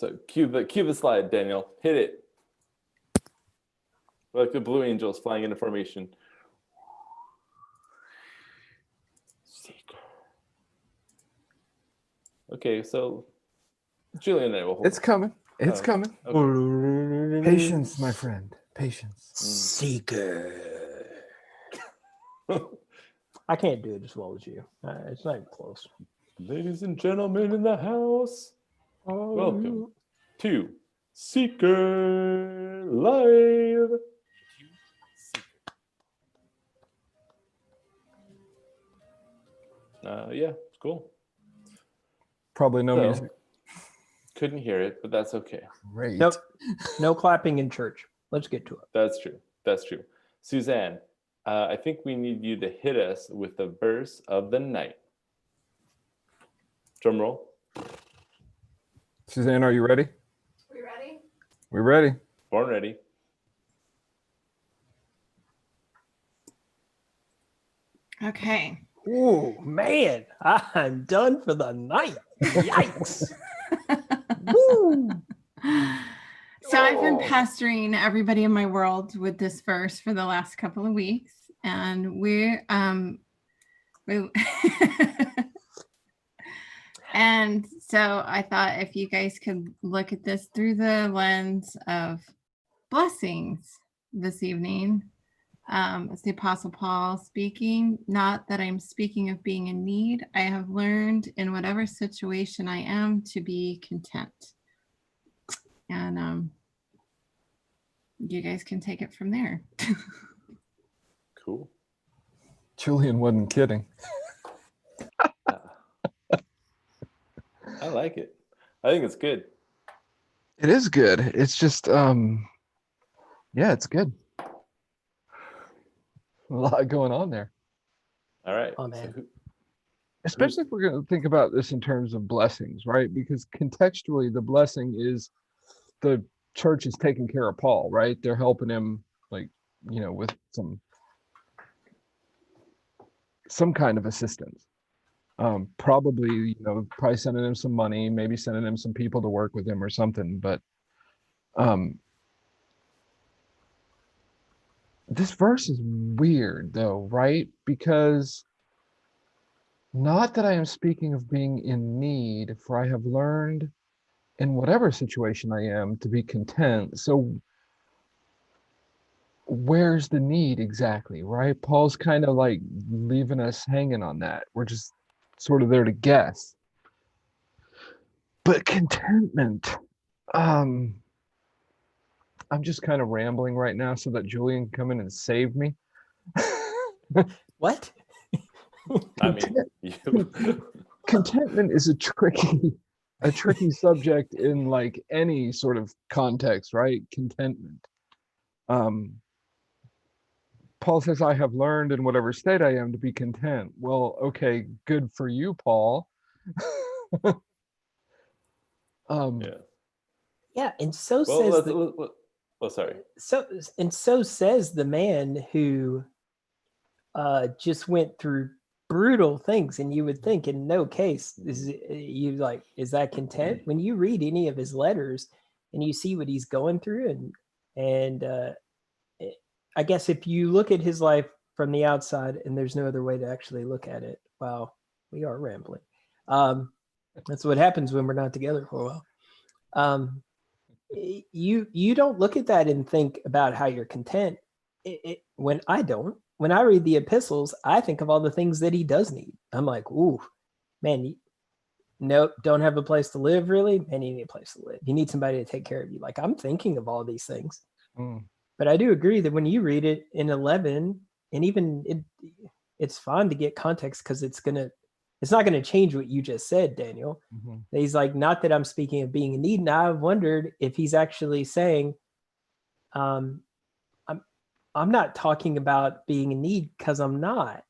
So cue the slide, Daniel. Hit it. Like the Blue Angels flying into formation. Seeker. Okay, so Julian and I will hold. It's coming. It's coming. Okay. Patience, my friend. Patience. Seeker. I can't do it as well as you. It's not even close. Ladies and gentlemen in the house, welcome to Seeker Live. Yeah, it's cool. Probably no music. Couldn't hear it, but that's okay. Great. Nope. No clapping in church. Let's get to it. That's true. That's true. Suzanne, I think we need you to hit us with the verse of the night. Drum roll. Suzanne, are you ready? We ready? We're ready. Born ready. Okay. Oh man, I'm done for the night. Yikes. Woo. So I've been pestering everybody in my world with this verse for the last couple of weeks, and we and so I thought if you guys could look at this through the lens of blessings this evening. It's the Apostle Paul speaking. Not that I'm speaking of being in need. I have learned in whatever situation I am to be content. And you guys can take it from there. Cool. Julian wasn't kidding. I like it. I think it's good. It is good. It's just, yeah, it's good. A lot going on there. All right. Oh, man. Especially if we're going to think about this in terms of blessings, right? Because contextually, the blessing is the church is taking care of Paul, right? They're helping him, like, you know, with some kind of assistance. Probably, you know, probably sending him some money, maybe sending him some people to work with him or something. But this verse is weird, though, right? Because not that I am speaking of being in need, for I have learned in whatever situation I am to be content. So where's the need exactly, right? Paul's kind of like leaving us hanging on that. We're just sort of there to guess. But contentment, I'm just kind of rambling right now so that Julian can come in and save me. What? I mean, contentment is a tricky subject in like any sort of context, right? Contentment. Paul says, I have learned in whatever state I am to be content. Well, okay, good for you, Paul. Yeah, and so says sorry. So says the man who just went through brutal things, and you would think in no case is that content? When you read any of his letters and you see what he's going through, and I guess if you look at his life from the outside, and there's no other way to actually look at it, wow, we are rambling. That's what happens when we're not together for a while. You don't look at that and think about how you're content. When I read the epistles, I think of all the things that he does need. I'm like, ooh, man, nope, don't have a place to live, really? Man, you need a place to live. You need somebody to take care of you. Like, I'm thinking of all these things. But I do agree that when you read it in 11, and even it's fun to get context because it's not going to change what you just said, Daniel. Mm-hmm. He's like, not that I'm speaking of being in need. And I've wondered if he's actually saying, I'm not talking about being in need because I'm not.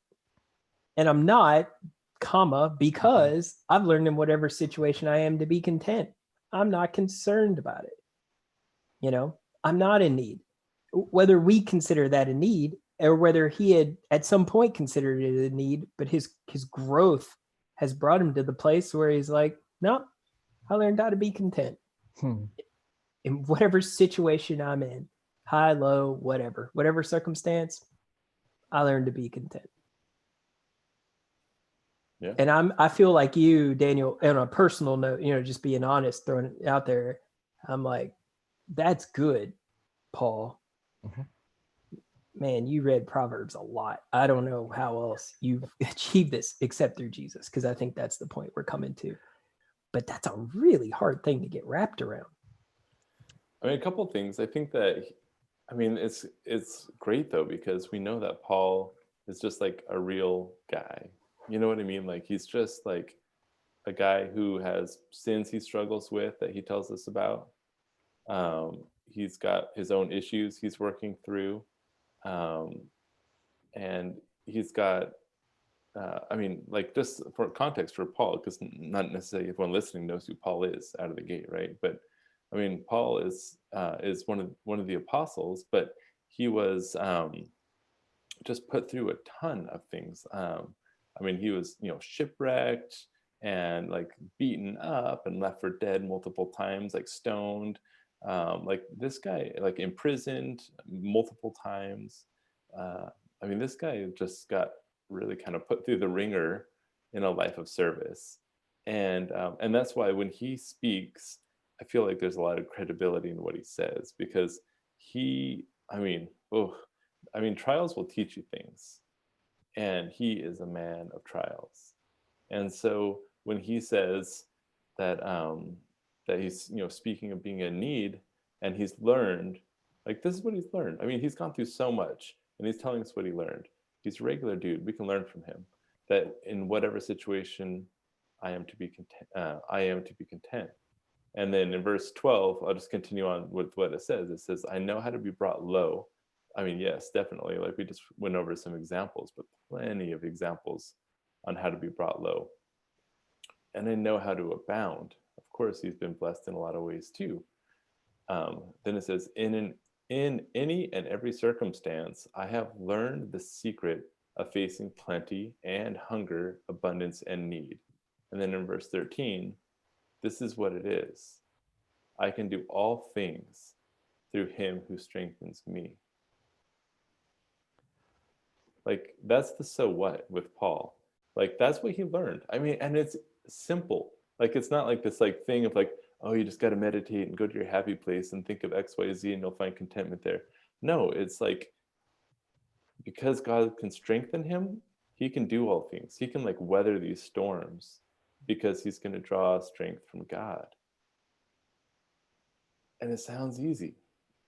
And I'm not, because I've learned in whatever situation I am to be content. I'm not concerned about it. You know, I'm not in need. Whether we consider that a need or whether he had at some point considered it a need, but his growth has brought him to the place where he's like, no, I learned how to be content. In whatever situation I'm in, high, low, whatever circumstance, I learned to be content. Yeah. And I feel like you, Daniel, on a personal note, just being honest, throwing it out there, I'm like, that's good, Paul. Mhm. Man, you read Proverbs a lot. I don't know how else you've achieved this except through Jesus, because I think that's the point we're coming to. But that's a really hard thing to get wrapped around. I mean, a couple of things. I think that, it's great though, because we know that Paul is just like a real guy. You know what I mean? Like, he's just like a guy who has sins he struggles with that he tells us about. He's got his own issues he's working through. And he's got, like, just for context for Paul, because not necessarily everyone listening knows who Paul is out of the gate, right? But I mean, Paul is one of the apostles, but he was just put through a ton of things. He was shipwrecked and like beaten up and left for dead multiple times, like stoned. Like this guy, like imprisoned multiple times. This guy just got really kind of put through the ringer in a life of service, and that's why when he speaks, I feel like there's a lot of credibility in what he says, because trials will teach you things, and he is a man of trials. And so when he says that that he's speaking of being in need, and he's learned, like, this is what he's learned. I mean, he's gone through so much, and he's telling us what he learned. He's a regular dude. We can learn from him that in whatever situation I am to be content. I am to be content. And then in verse 12, I'll just continue on with what it says. It says, I know how to be brought low. I mean, yes, definitely. Like, we just went over some examples, but plenty of examples on how to be brought low. And I know how to abound. Of course, he's been blessed in a lot of ways too. Then it says, in any and every circumstance, I have learned the secret of facing plenty and hunger, abundance and need. And then in verse 13, this is what it is. I can do all things through him who strengthens me. Like, that's the so what with Paul. Like, that's what he learned. I mean, and it's simple. Like, it's not like this like thing of like, oh, you just got to meditate and go to your happy place and think of X, Y, Z, and you'll find contentment there. No, it's like, because God can strengthen him, he can do all things. He can like weather these storms because he's going to draw strength from God. And it sounds easy.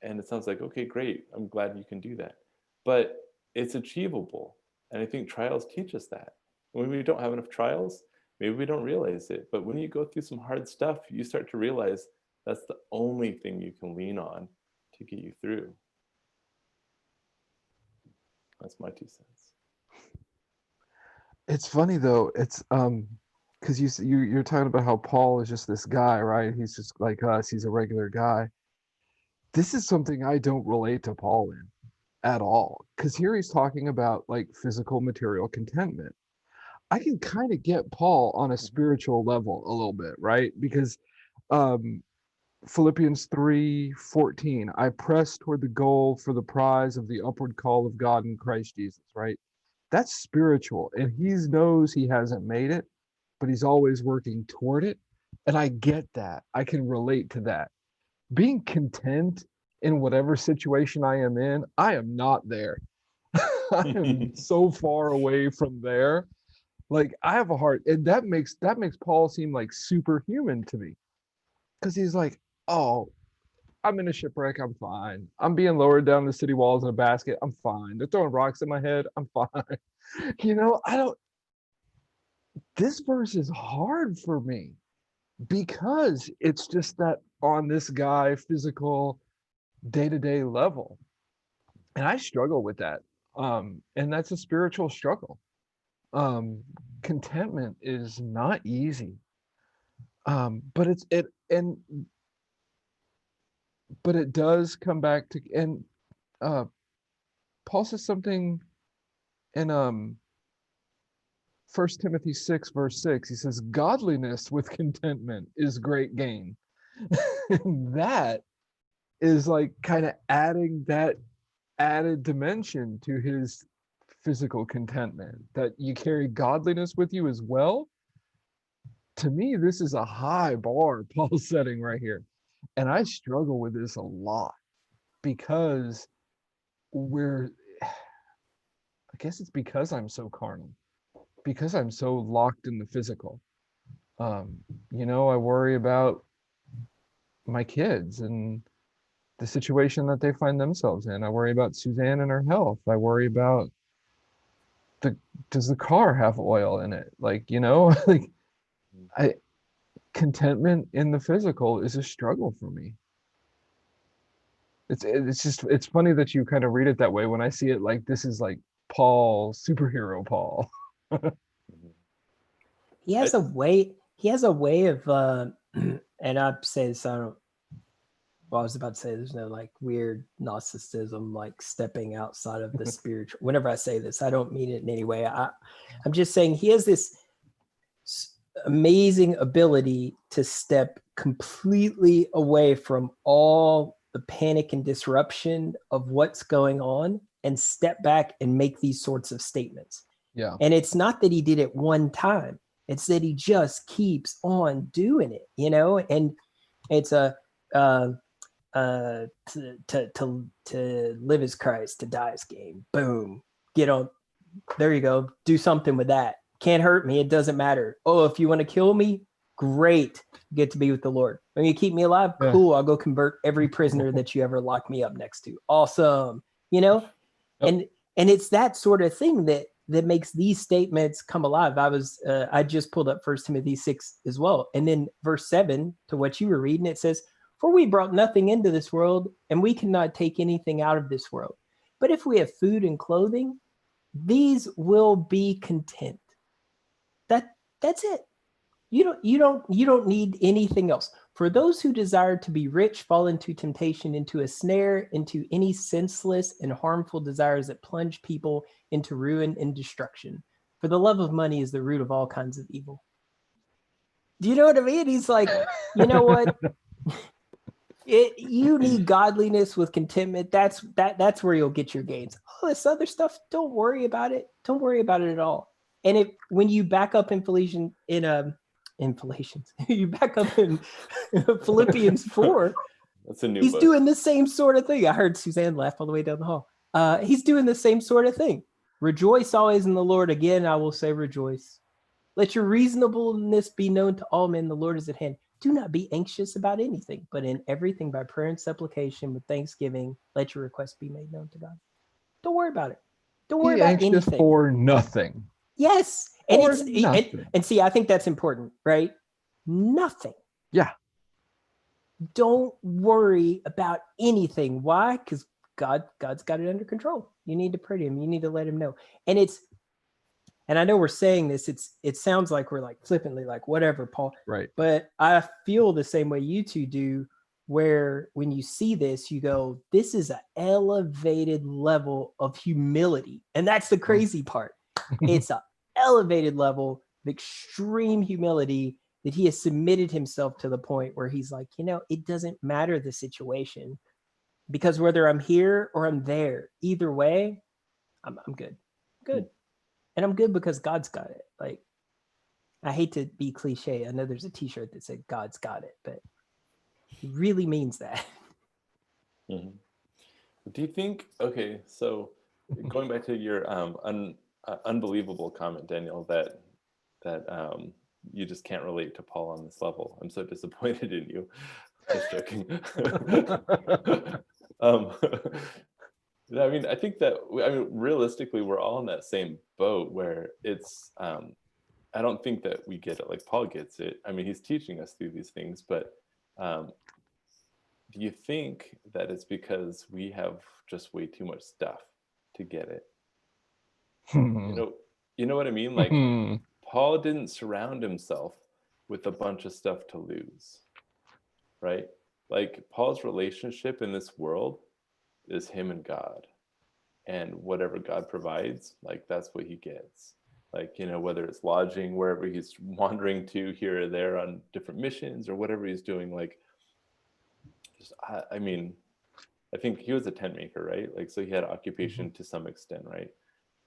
And it sounds like, okay, great. I'm glad you can do that. But it's achievable. And I think trials teach us that. When we don't have enough trials, maybe we don't realize it. But when you go through some hard stuff, you start to realize that's the only thing you can lean on to get you through. That's my 2 cents. It's funny though. It's because you're talking about how Paul is just this guy, right? He's just like us. He's a regular guy. This is something I don't relate to Paul in at all, because here he's talking about like physical material contentment. I can kind of get Paul on a spiritual level a little bit, right? Because Philippians 3:14, I press toward the goal for the prize of the upward call of God in Christ Jesus, right? That's spiritual, and he knows he hasn't made it, but he's always working toward it. And I get that. I can relate to that. Being content in whatever situation I am in, I am not there. I am so far away from there. Like, I have a heart, and that makes Paul seem like superhuman to me, because he's like, oh, I'm in a shipwreck, I'm fine. I'm being lowered down the city walls in a basket, I'm fine. They're throwing rocks at my head, I'm fine. This verse is hard for me, because it's just that on this guy physical day-to-day level, and I struggle with that. And that's a spiritual struggle. Contentment is not easy. But it does come back to, and Paul says something in 1 Timothy 6 verse 6. He says, godliness with contentment is great gain. That is like kind of adding that added dimension to his physical contentment, that you carry godliness with you as well. To me, this is a high bar Paul's setting right here. And I struggle with this a lot because we're, I guess it's because I'm so carnal, because I'm so locked in the physical. I worry about my kids and the situation that they find themselves in. I worry about Suzanne and her health. I worry about does the car have oil in it? Like, like I contentment in the physical is a struggle for me. It's funny that you kind of read it that way when I see it like this is like Paul, superhero Paul. He has a way. He has a way of, and I'd say this. I don't. Well, I was about to say there's no like weird Gnosticism, like stepping outside of the spiritual. Whenever I say this, I don't mean it in any way. I'm just saying he has this amazing ability to step completely away from all the panic and disruption of what's going on and step back and make these sorts of statements. Yeah. And it's not that he did it one time. It's that he just keeps on doing it, and it's to live as Christ, to die as gain. Boom. Get on. There you go. Do something with that. Can't hurt me. It doesn't matter. Oh, if you want to kill me, great. Get to be with the Lord. When you keep me alive, cool. I'll go convert every prisoner that you ever lock me up next to. Awesome. Yep. And it's that sort of thing that makes these statements come alive. I just pulled up 1 Timothy 6 as well. And then verse 7 to what you were reading, it says, "For we brought nothing into this world, and we cannot take anything out of this world. But if we have food and clothing, these will be content." That's it. You don't need anything else. "For those who desire to be rich fall into temptation, into a snare, into any senseless and harmful desires that plunge people into ruin and destruction. For the love of money is the root of all kinds of evil." Do you know what I mean? He's like, you know what? You need godliness with contentment. That's where you'll get your gains. All this other stuff, don't worry about it. Don't worry about it at all. And when you back up in Philippians, you back up in Philippians 4. That's a new he's book. Doing the same sort of thing. I heard Suzanne laugh all the way down the hall. He's doing the same sort of thing. "Rejoice always in the Lord. Again, I will say rejoice. Let your reasonableness be known to all men. The Lord is at hand. Do not be anxious about anything, but in everything by prayer and supplication with thanksgiving, let your requests be made known to God." Don't worry about it. Don't worry about anything. For nothing. Yes. And see, I think that's important, right? Nothing. Yeah. Don't worry about anything. Why? Because God's got it under control. You need to pray to him. You need to let him know. And I know we're saying this, it sounds like we're like flippantly like, whatever, Paul. Right. But I feel the same way you two do, where when you see this, you go, this is an elevated level of humility. And that's the crazy part. It's an elevated level of extreme humility that he has submitted himself to the point where he's like, it doesn't matter the situation, because whether I'm here or I'm there, either way, I'm good. Good. And I'm good because God's got it. Like, I hate to be cliche. I know there's a t-shirt that said God's got it, but he really means that. Mm-hmm. Do you think, okay, so going back to your unbelievable comment, Daniel, that you just can't relate to Paul on this level. I'm so disappointed in you. Just joking. I think that, realistically, we're all in that same boat where it's, I don't think that we get it like Paul gets it. He's teaching us through these things, but do you think that it's because we have just way too much stuff to get it? You know what I mean? Like, Paul didn't surround himself with a bunch of stuff to lose, right? Like, Paul's relationship in this world is him and God, and whatever God provides, like, that's what he gets. Like, whether it's lodging wherever he's wandering to here or there on different missions or whatever he's doing, like, I mean, I think he was a tent maker, right? Like, so he had occupation to some extent, right?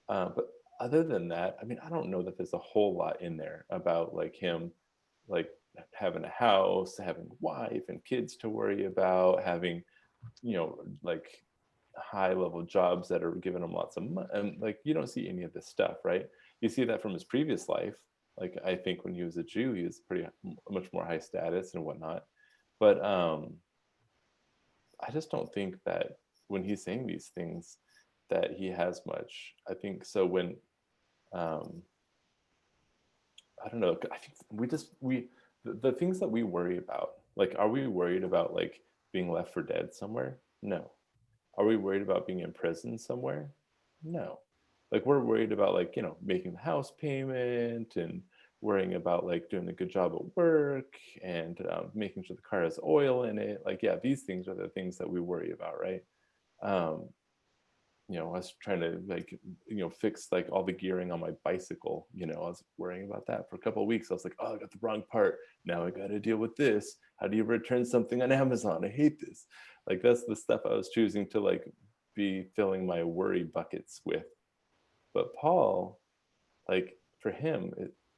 But other than that, I mean, I don't know that there's a whole lot in there about like him, like having a house, having a wife and kids to worry about, having, like high level jobs that are giving him lots of money. And like, you don't see any of this stuff, right? You see that from his previous life. Like, I think when he was a Jew, he was pretty much more high status and whatnot. But I just don't think that when he's saying these things that he has much. I think so when I don't know, I think the things that we worry about, like, are we worried about like being left for dead somewhere? No. Are we worried about being in prison somewhere? No. Like, we're worried about like, making the house payment and worrying about like doing a good job at work and making sure the car has oil in it. Like, yeah, these things are the things that we worry about, right? um I was trying to like, fix like all the gearing on my bicycle. I was worrying about that for a couple of weeks. I was like, oh, I got the wrong part. Now I got to deal with this. How do you return something on Amazon? I hate this. Like, that's the stuff I was choosing to like be filling my worry buckets with. But Paul, like, for him,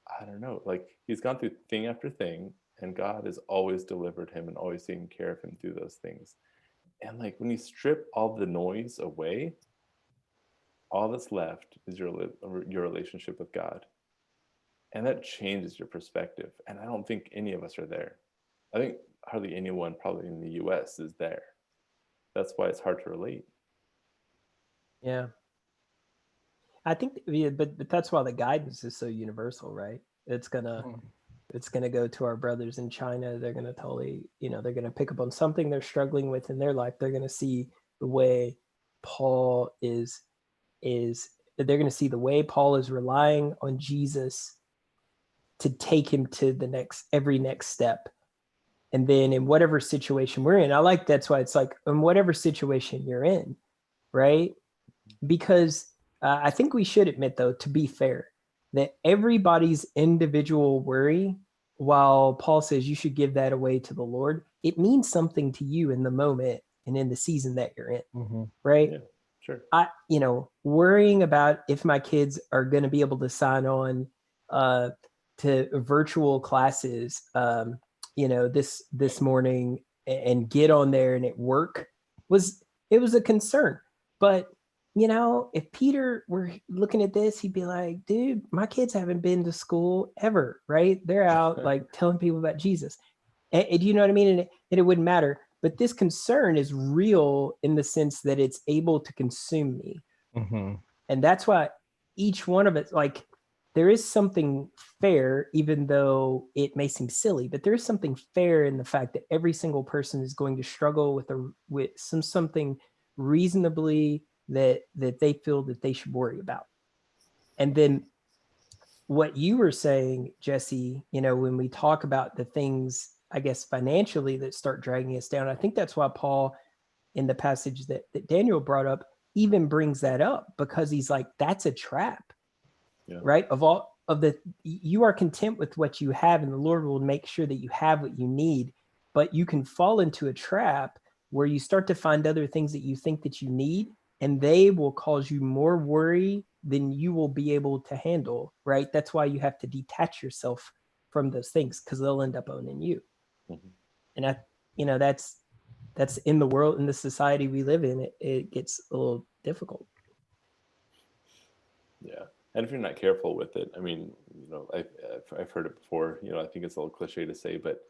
I don't know, like, he's gone through thing after thing, and God has always delivered him and always taken care of him through those things. And like, when you strip all the noise away, all that's left is your relationship with God. And that changes your perspective. And I don't think any of us are there. I think hardly anyone probably in the US is there. That's why it's hard to relate. Yeah. I think, yeah, but that's why the guidance is so universal, right? It's gonna go to our brothers in China. They're gonna totally, they're gonna pick up on something they're struggling with in their life. They're gonna see the way Paul is they're gonna see the way Paul is relying on Jesus to take him to the every next step. And then in whatever situation we're in, that's why it's like, in whatever situation you're in, right? Because I think we should admit, though, to be fair, that everybody's individual worry, while Paul says you should give that away to the Lord, it means something to you in the moment and in the season that you're in, right? Yeah, sure. Worrying about if my kids are going to be able to sign on to virtual classes, this morning and get on there and at work was a concern. But if Peter were looking at this, he'd be like, dude, my kids haven't been to school ever, right? They're out like telling people about Jesus. And you know what I mean? And it wouldn't matter. But this concern is real in the sense that it's able to consume me. And that's why each one of it, like, there is something fair, even though it may seem silly, but there is something fair in the fact that every single person is going to struggle with something reasonably that they feel that they should worry about. And then what you were saying, Jesse, when we talk about the things, I guess, financially that start dragging us down, I think that's why Paul, in the passage that Daniel brought up, even brings that up, because he's like, that's a trap. Yeah. Right? You are content with what you have, and the Lord will make sure that you have what you need. But you can fall into a trap where you start to find other things that you think that you need, and they will cause you more worry than you will be able to handle. Right? That's why you have to detach yourself from those things, because they'll end up owning you. And that's in the world, in the society we live in, it gets a little difficult. Yeah. And if you're not careful with it, I mean, I've heard it before, I think it's a little cliche to say, but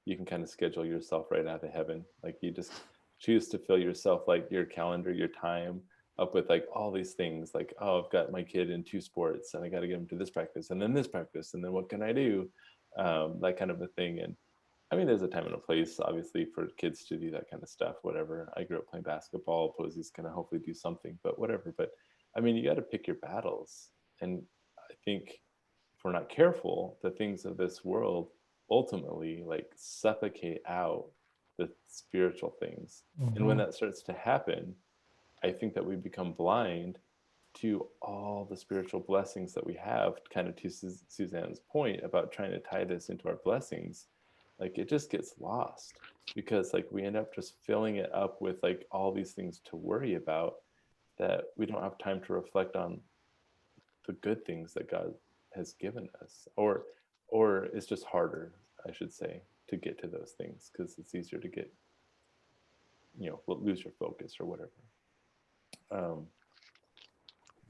you can kind of schedule yourself right out of heaven. Like, you just choose to fill yourself, like your calendar, your time up with like all these things, like, oh, I've got my kid in 2 sports and I got to get him to this practice and then this practice. And then what can I do? That kind of a thing. And I mean, there's a time and a place, obviously, for kids to do that kind of stuff, whatever. I grew up playing basketball. Posey's going to hopefully do something, but whatever. But I mean, you got to pick your battles. And I think if we're not careful, the things of this world ultimately like suffocate out the spiritual things. And when that starts to happen, I think that we become blind to all the spiritual blessings that we have, kind of to Suzanne's point about trying to tie this into our blessings. like it just gets lost because like we end up just filling it up with like all these things to worry about that we don't have time to reflect on the good things that God has given us, or it's just harder, I should say, to get to those things because it's easier to get, lose your focus or whatever.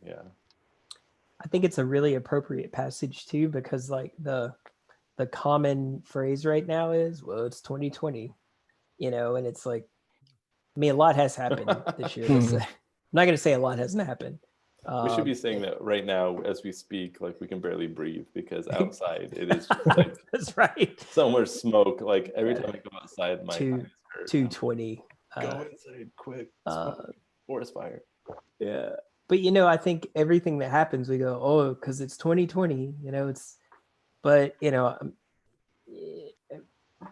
Yeah. I think it's a really appropriate passage too, because like the common phrase right now is, well, it's 2020, and it's like, I mean, a lot has happened this year. I'm not going to say a lot hasn't happened. We should be saying that right now as we speak, like we can barely breathe because outside it is just like that's right. Somewhere smoke. Like every time I go outside, my eyes hurt. 220. Go inside quick. Forest fire. Yeah. But I think everything that happens, we go, oh, because it's 2020, but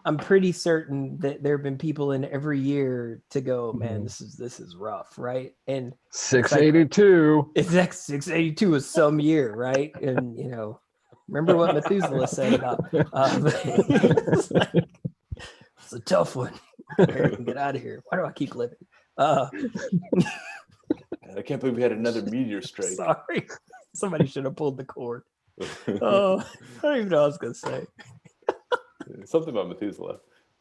I'm pretty certain that there have been people in every year to go, man, this is rough, right? And 682. It's like 682 was some year, right? And remember what Methuselah said about it's a tough one. Get out of here. Why do I keep living? I can't believe we had another meteor strike. Sorry. Somebody should have pulled the cord. Oh, I don't even know what I was gonna say. Something about Methuselah.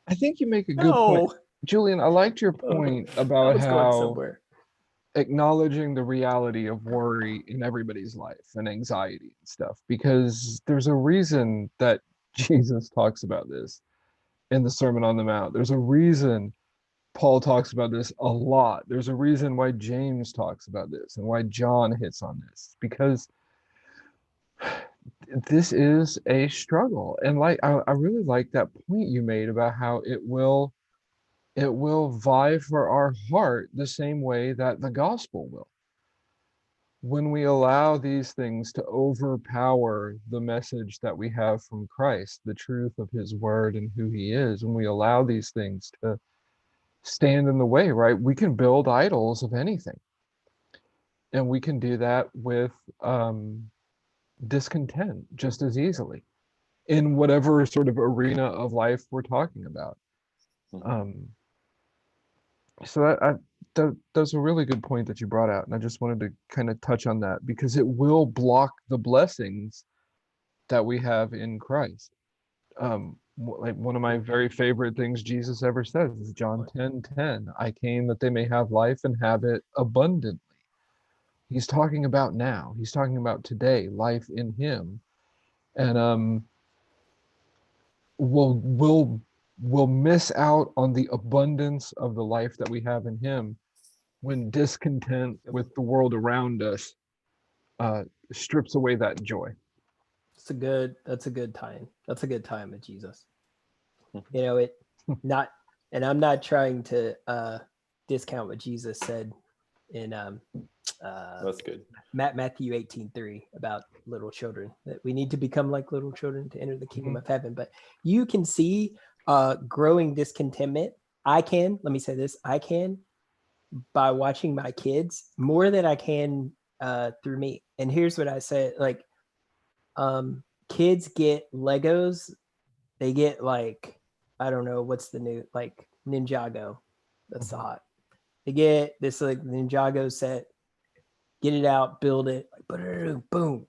I think you make a good point. Julian, I liked your point about how acknowledging the reality of worry in everybody's life and anxiety and stuff, because there's a reason that Jesus talks about this in the Sermon on the Mount. There's a reason Paul talks about this a lot. There's a reason why James talks about this and why John hits on this, because this is a struggle. And like I really like that point you made about how it will vie for our heart the same way that the gospel will. When we allow these things to overpower the message that we have from Christ, the truth of his word and who he is, when we allow these things to stand in the way, right? We can build idols of anything. And we can do that with discontent just as easily in whatever sort of arena of life we're talking about. So that's a really good point that you brought out, and I just wanted to kind of touch on that because it will block the blessings that we have in Christ. Like one of my very favorite things Jesus ever says is John 10:10. I came that they may have life and have it abundantly. He's talking about now. He's talking about today, life in him. And we'll miss out on the abundance of the life that we have in him when discontent with the world around us strips away that joy. That's a good time. That's a good time with Jesus. And I'm not trying to discount what Jesus said in that's good. Matthew 18:3 about little children, that we need to become like little children to enter the kingdom of heaven. But you can see growing discontentment. I can by watching my kids more than I can through me. And here's what I said, like kids get Legos, they get like, I don't know what's the new, like Ninjago, that's the hot. They get this like Ninjago set, get it out, build it, like boom.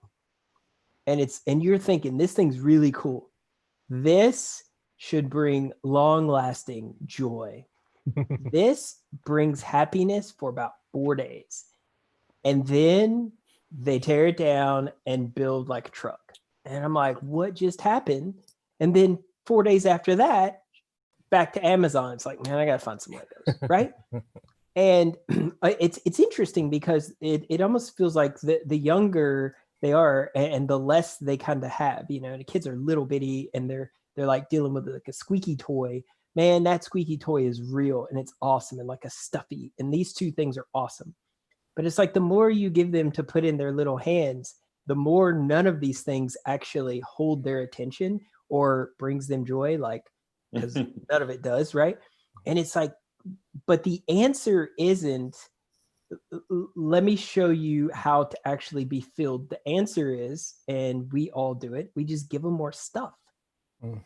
And you're thinking this thing's really cool. This should bring long-lasting joy. This brings happiness for about 4 days. And then they tear it down and build like a truck. And I'm like, what just happened? And then 4 days after that, back to Amazon. It's like, man, I gotta find some Legos, right? And it's interesting because it almost feels like the younger they are and the less they kind of have, the kids are little bitty and they're like dealing with like a squeaky toy. Man, that squeaky toy is real and it's awesome, and like a stuffy. And these two things are awesome. But it's like the more you give them to put in their little hands, the more none of these things actually hold their attention or brings them joy, like, because none of it does, right? And it's like, but the answer isn't, let me show you how to actually be filled. The answer is, and we all do it, we just give them more stuff.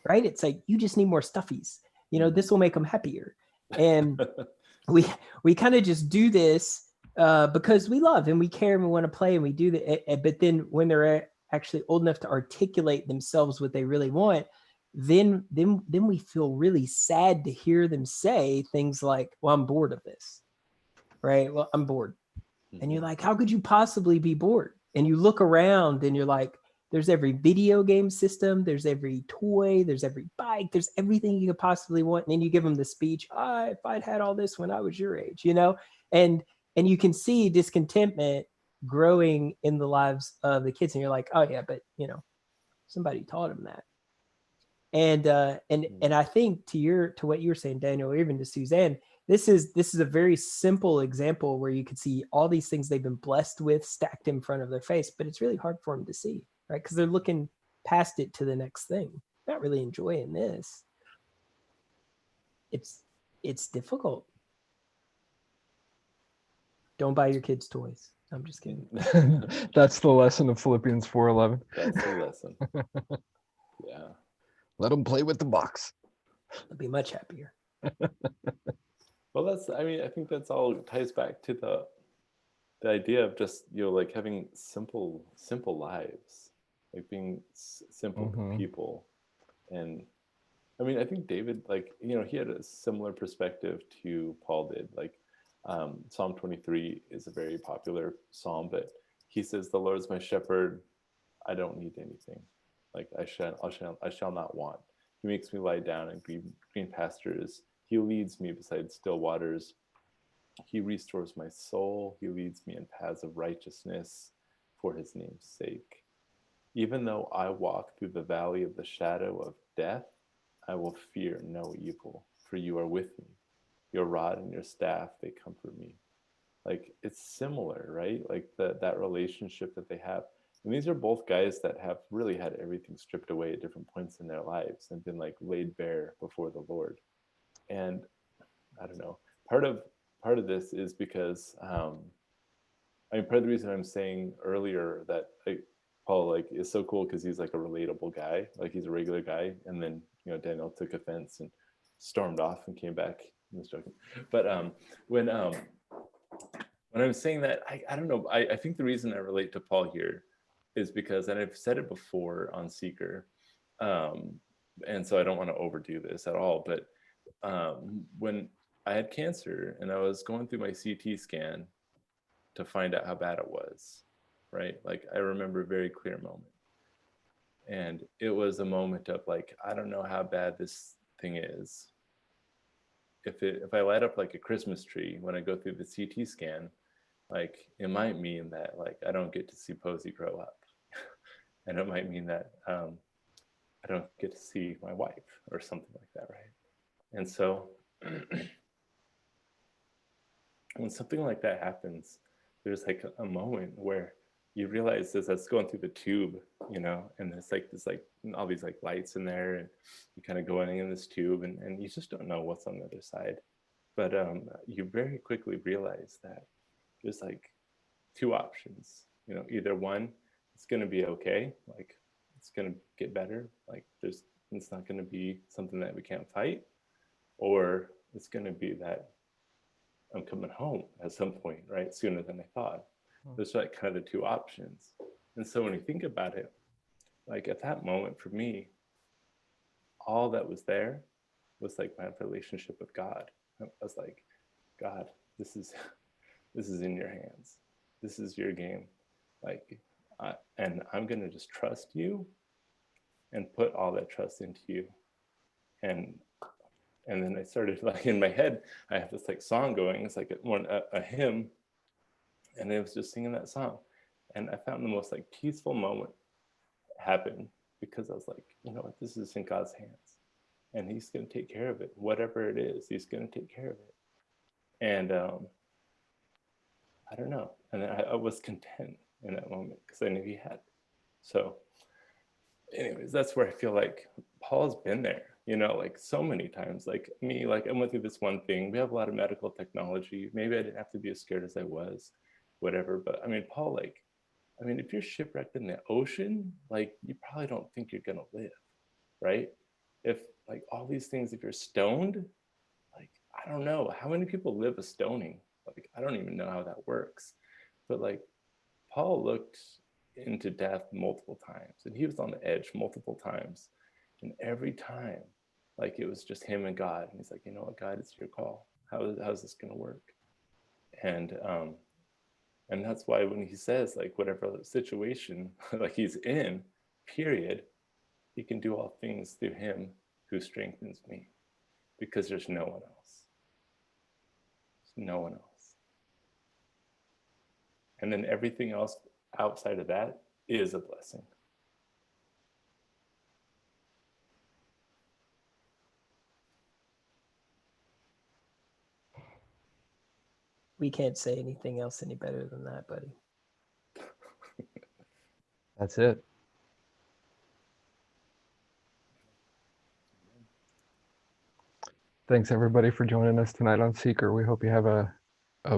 right? It's like, you just need more stuffies. You know, this will make them happier. And we kind of just do this because we love and we care and we want to play and we do that. But then when they're actually old enough to articulate themselves what they really want, then we feel really sad to hear them say things like, well, I'm bored of this, right? Well, I'm bored. And you're like, how could you possibly be bored? And you look around and you're like, there's every video game system, there's every toy, there's every bike, there's everything you could possibly want. And then you give them the speech, if I'd had all this when I was your age, you know? And you can see discontentment growing in the lives of the kids. And you're like, oh yeah, but you know, somebody taught them that. And I think to what you were saying, Daniel, or even to Suzanne, this is a very simple example where you can see all these things they've been blessed with stacked in front of their face, but it's really hard for them to see, right? Because they're looking past it to the next thing, not really enjoying this. It's difficult. Don't buy your kids toys. I'm just kidding. That's the lesson of Philippians 4:11. That's the lesson. Yeah. Let them play with the box. They'll be much happier. Well, I think that's all ties back to the idea of just, you know, like having simple lives, like being simple people. And I mean, I think David, like, you know, he had a similar perspective to Paul did. Like, Psalm 23 is a very popular psalm, but he says, "The Lord is my shepherd; I don't need anything. Like I shall not want. He makes me lie down in green pastures. He leads me beside still waters. He restores my soul. He leads me in paths of righteousness for his name's sake. Even though I walk through the valley of the shadow of death, I will fear no evil, for you are with me. Your rod and your staff, they comfort me." Like, it's similar, right? Like that relationship that they have. And these are both guys that have really had everything stripped away at different points in their lives and been like laid bare before the Lord. And I don't know, part of this is because I mean, part of the reason I'm saying earlier that Paul like is so cool because he's like a relatable guy, like he's a regular guy, and then, you know, Daniel took offense and stormed off and came back. I was joking, but when I'm saying that, I don't know, I think the reason I relate to Paul here is because, and I've said it before on Seeker, and so I don't want to overdo this at all, but when I had cancer and I was going through my CT scan to find out how bad it was, right? Like, I remember a very clear moment. And it was a moment of like, I don't know how bad this thing is. If I light up like a Christmas tree when I go through the CT scan, like, it might mean that like I don't get to see Posey grow up. And it might mean that I don't get to see my wife or something like that, right? And so when something like that happens, there's like a moment where you realize as that's going through the tube, you know, and there's like all these like lights in there, and you kind of going in this tube, and you just don't know what's on the other side. But you very quickly realize that there's like two options, you know, either one, it's going to be okay, like it's going to get better, like it's not going to be something that we can't fight, or it's going to be that I'm coming home at some point, right? Sooner than I thought. There's like kind of the two options. And so when you think about it, like at that moment for me, all that was there was like my relationship with God. I was like, God, this is in your hands. This is your game. Like, and I'm going to just trust you and put all that trust into you. And then I started, like, in my head, I have this like song going. It's like a hymn, and it was just singing that song. And I found the most like peaceful moment happen, because I was like, you know what, this is in God's hands, and he's going to take care of it. Whatever it is, he's going to take care of it. And I don't know. And I was content in that moment because I knew he had. So anyways, that's where I feel like Paul's been there, you know, like so many times. Like me, like I went through this one thing. We have a lot of medical technology. Maybe I didn't have to be as scared as I was, whatever. But I mean, Paul, like, if you're shipwrecked in the ocean, like, you probably don't think you're going to live, right? if like all these things, if you're stoned, like, I don't know how many people live a stoning. Like, I don't even know how that works. But like, Paul looked into death multiple times, and he was on the edge multiple times. And every time, like, it was just him and God. And he's like, you know what, God, it's your call. How's this going to work? And that's why when he says, like, whatever situation like he's in, period, he can do all things through him who strengthens me, because there's no one else. There's no one else. And then everything else outside of that is a blessing. We can't say anything else any better than that, buddy. That's it. Thanks everybody for joining us tonight on Seeker. We hope you have a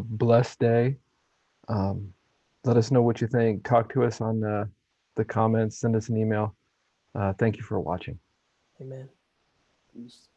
blessed day. Let us know what you think. Talk to us on the comments. Send us an email. Thank you for watching. Amen. Peace.